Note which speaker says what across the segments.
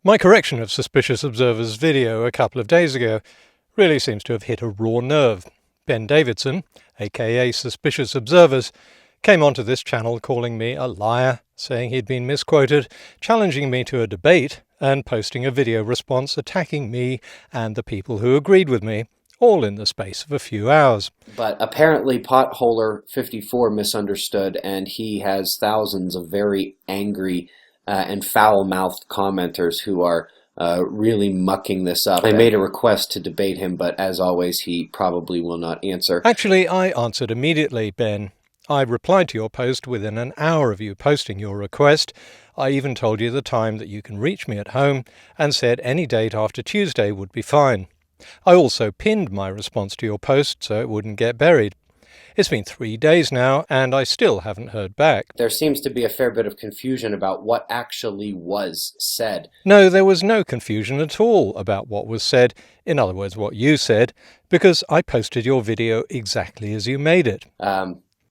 Speaker 1: My correction of Suspicious Observers' video a couple of days ago really seems to have hit a raw nerve. Ben Davidson, aka Suspicious Observers, came onto this channel calling me a liar, saying he'd been misquoted, challenging me to a debate, and posting a video response attacking me and the people who agreed with me, all in the space of a few hours.
Speaker 2: But apparently Potholer54 misunderstood, and he has thousands of very angry and foul-mouthed commenters who are really mucking this up. I made a request to debate him, but as always, he probably will not answer.
Speaker 1: Actually, I answered immediately, Ben. I replied to your post within an hour of you posting your request. I even told you the time that you can reach me at home and said any date after Tuesday would be fine. I also pinned my response to your post so it wouldn't get buried. It's been 3 days now, and I still haven't heard back.
Speaker 2: There seems to be a fair bit of confusion about what actually was said.
Speaker 1: No, there was no confusion at all about what was said, in other words, what you said, because I posted your video exactly as you made it.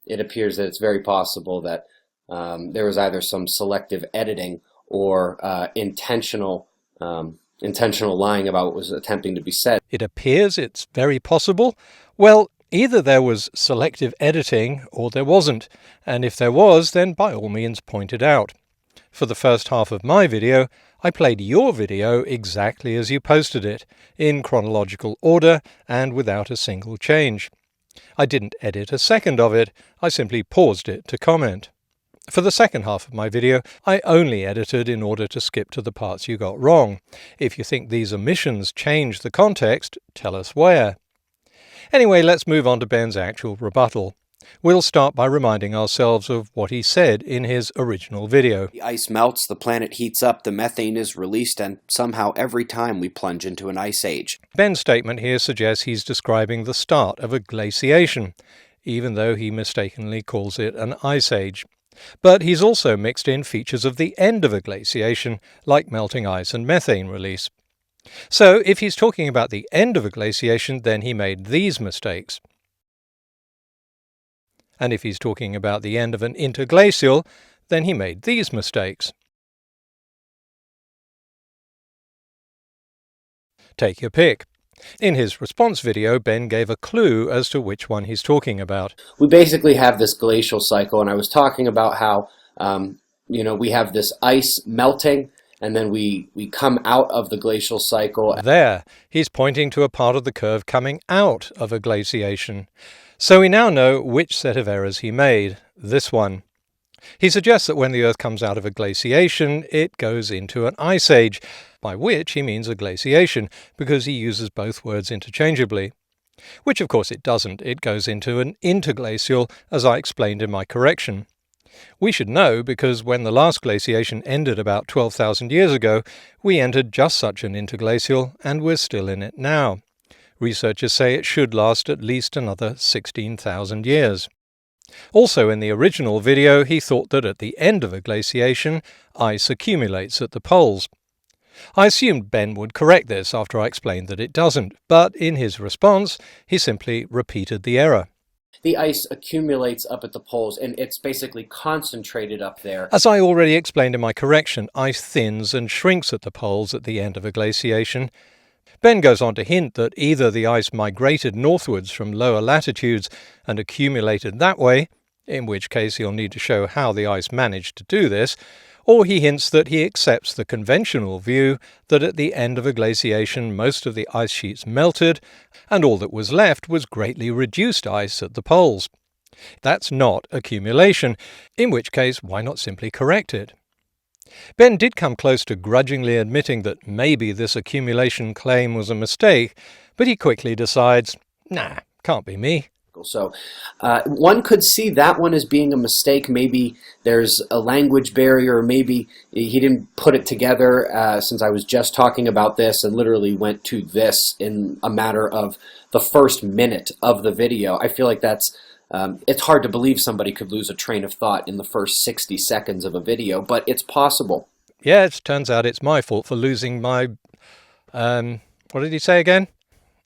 Speaker 2: It appears that it's very possible that there was either some selective editing or intentional lying about what was attempting to be said.
Speaker 1: It appears it's very possible. Well, either there was selective editing or there wasn't, and if there was, then by all means point it out. For the first half of my video, I played your video exactly as you posted it, in chronological order and without a single change. I didn't edit a second of it, I simply paused it to comment. For the second half of my video, I only edited in order to skip to the parts you got wrong. If you think these omissions change the context, tell us where. Anyway, let's move on to Ben's actual rebuttal. We'll start by reminding ourselves of what he said in his original video.
Speaker 2: The ice melts, the planet heats up, the methane is released, and somehow every time we plunge into an ice age.
Speaker 1: Ben's statement here suggests he's describing the start of a glaciation, even though he mistakenly calls it an ice age. But he's also mixed in features of the end of a glaciation, like melting ice and methane release. So if he's talking about the end of a glaciation, then he made these mistakes. And if he's talking about the end of an interglacial, then he made these mistakes. Take your pick. In his response video, Ben gave a clue as to which one he's talking about.
Speaker 2: We basically have this glacial cycle, and I was talking about how, we have this ice melting, and then we come out of the glacial cycle.
Speaker 1: There, he's pointing to a part of the curve coming out of a glaciation. So we now know which set of errors he made, this one. He suggests that when the Earth comes out of a glaciation, it goes into an ice age, by which he means a glaciation, because he uses both words interchangeably. Which of course it doesn't, it goes into an interglacial, as I explained in my correction. We should know because when the last glaciation ended about 12,000 years ago, we entered just such an interglacial, and we're still in it now. Researchers say it should last at least another 16,000 years. Also in the original video, he thought that at the end of a glaciation, ice accumulates at the poles. I assumed Ben would correct this after I explained that it doesn't, but in his response, he simply repeated the error.
Speaker 2: The ice accumulates up at the poles, and it's basically concentrated up there.
Speaker 1: As I already explained in my correction, ice thins and shrinks at the poles at the end of a glaciation. Ben goes on to hint that either the ice migrated northwards from lower latitudes and accumulated that way, in which case he'll need to show how the ice managed to do this, or he hints that he accepts the conventional view that at the end of a glaciation most of the ice sheets melted, and all that was left was greatly reduced ice at the poles. That's not accumulation, in which case why not simply correct it? Ben did come close to grudgingly admitting that maybe this accumulation claim was a mistake, but he quickly decides, nah, can't be me.
Speaker 2: So one could see that one as being a mistake. Maybe there's a language barrier, or maybe he didn't put it together since I was just talking about this and literally went to this in a matter of the first minute of the video. I feel like that's it's hard to believe somebody could lose a train of thought in the first 60 seconds of a video, but it's possible.
Speaker 1: Yeah, it turns out it's my fault for losing my, what did he say again?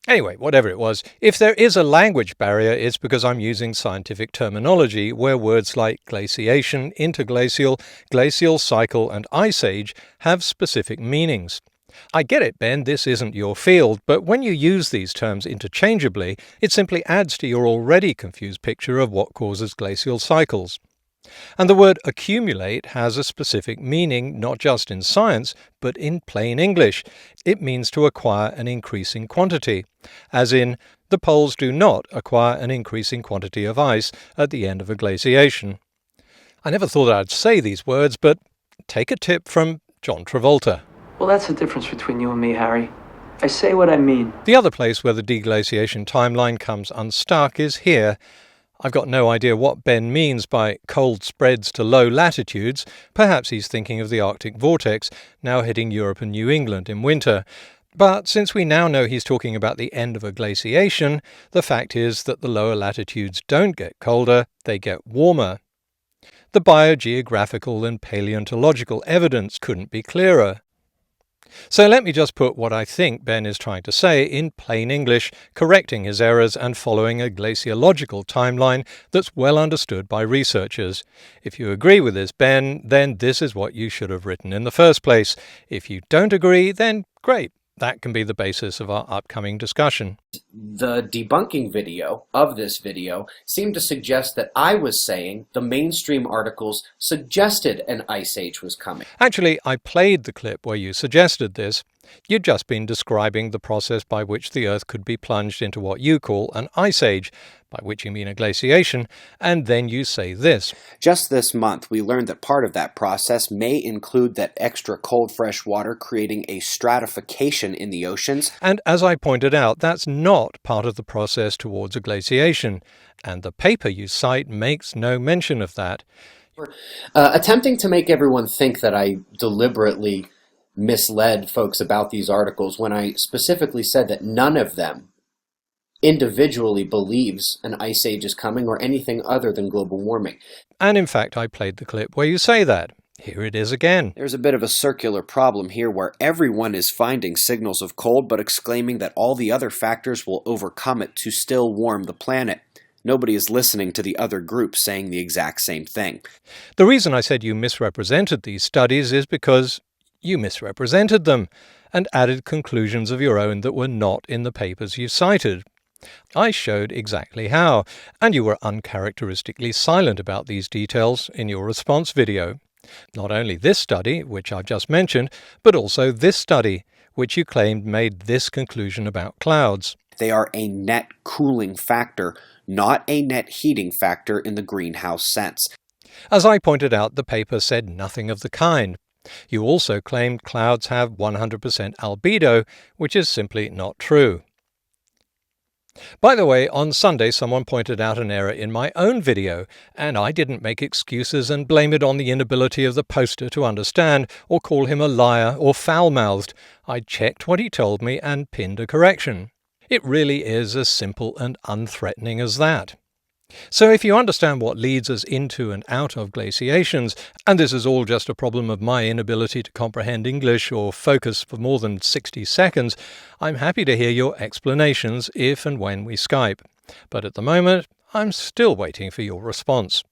Speaker 1: Anyway, whatever it was, if there is a language barrier, it's because I'm using scientific terminology where words like glaciation, interglacial, glacial cycle, and ice age have specific meanings. I get it, Ben, this isn't your field, but when you use these terms interchangeably, it simply adds to your already confused picture of what causes glacial cycles. And the word accumulate has a specific meaning not just in science, but in plain English. It means to acquire an increasing quantity, as in, the poles do not acquire an increasing quantity of ice at the end of a glaciation. I never thought I'd say these words, but take a tip from John Travolta.
Speaker 3: Well, that's the difference between you and me, Harry. I say what I mean.
Speaker 1: The other place where the deglaciation timeline comes unstuck is here. I've got no idea what Ben means by cold spreads to low latitudes. Perhaps he's thinking of the Arctic vortex, now hitting Europe and New England in winter. But since we now know he's talking about the end of a glaciation, the fact is that the lower latitudes don't get colder, they get warmer. The biogeographical and paleontological evidence couldn't be clearer. So let me just put what I think Ben is trying to say in plain English, correcting his errors and following a glaciological timeline that's well understood by researchers. If you agree with this, Ben, then this is what you should have written in the first place. If you don't agree, then great. That can be the basis of our upcoming discussion.
Speaker 2: The debunking video of this video seemed to suggest that I was saying the mainstream articles suggested an ice age was coming.
Speaker 1: Actually, I played the clip where you suggested this. You'd just been describing the process by which the Earth could be plunged into what you call an ice age, by which you mean a glaciation, and then you say this.
Speaker 2: Just this month, we learned that part of that process may include that extra cold fresh water creating a stratification in the oceans.
Speaker 1: And as I pointed out, that's not part of the process towards a glaciation, and the paper you cite makes no mention of that.
Speaker 2: Attempting to make everyone think that I deliberately misled folks about these articles when I specifically said that none of them individually believes an ice age is coming or anything other than global warming.
Speaker 1: And in fact, I played the clip where you say that. Here it is again.
Speaker 2: There's a bit of a circular problem here where everyone is finding signals of cold but exclaiming that all the other factors will overcome it to still warm the planet. Nobody is listening to the other group saying the exact same thing.
Speaker 1: The reason I said you misrepresented these studies is because you misrepresented them and added conclusions of your own that were not in the papers you cited. I showed exactly how, and you were uncharacteristically silent about these details in your response video. Not only this study, which I've just mentioned, but also this study, which you claimed made this conclusion about clouds.
Speaker 2: They are a net cooling factor, not a net heating factor in the greenhouse sense.
Speaker 1: As I pointed out, the paper said nothing of the kind. You also claimed clouds have 100% albedo, which is simply not true. By the way, on Sunday someone pointed out an error in my own video, and I didn't make excuses and blame it on the inability of the poster to understand, or call him a liar or foul-mouthed. I checked what he told me and pinned a correction. It really is as simple and unthreatening as that. So if you understand what leads us into and out of glaciations, and this is all just a problem of my inability to comprehend English or focus for more than 60 seconds, I'm happy to hear your explanations if and when we Skype. But at the moment, I'm still waiting for your response.